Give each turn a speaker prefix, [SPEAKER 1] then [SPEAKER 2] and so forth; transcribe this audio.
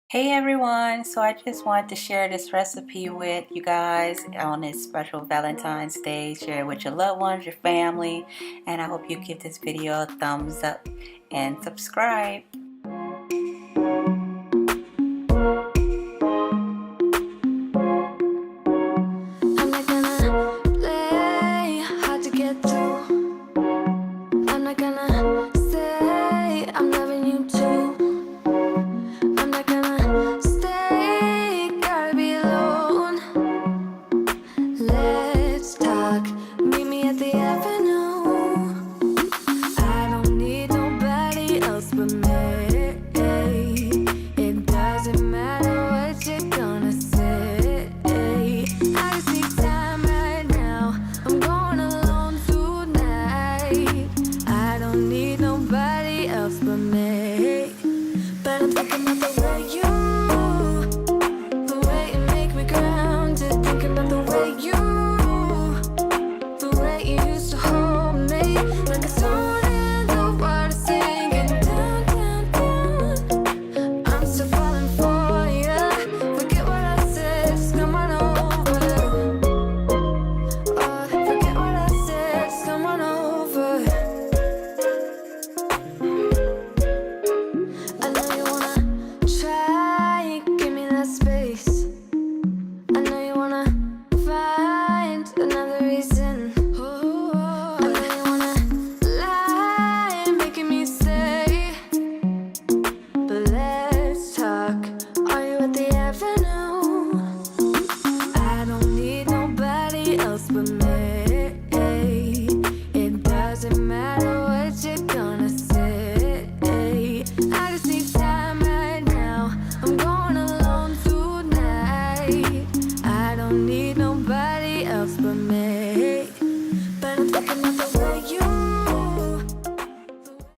[SPEAKER 1] Hey everyone, so I just wanted to share this recipe with you guys on this special Valentine's Day. Share it with your loved ones, your family, and I hope you give this video a thumbs up and subscribe.
[SPEAKER 2] I'm not gonna play hard to get through. I'm not gonna say I'm loving you too. I'm not gonna stay, gotta be alone. Let's talk, meet me at the avenue. I don't need nobody else but me. It doesn't matter what you're gonna say. I just need time right now. I'm going alone tonight. I don't need nobody else but me. But I'm thinking about the way you move, the way you make me grounded. Thinking about the way the way you used to hold me, like a stone in the water, singing down, down, down. I'm still falling for you. Forget what I said, just come on over. Oh, forget what I said, just come on over. I know you wanna try, give me that space. I know you wanna find another reason. I know you wanna lie, making me stay. But let's talk. Are you at the avenue? I don't need nobody else but me. It doesn't matter what you're gonna say. I just need time right now. I'm going alone tonight. I don't need nobody else but me.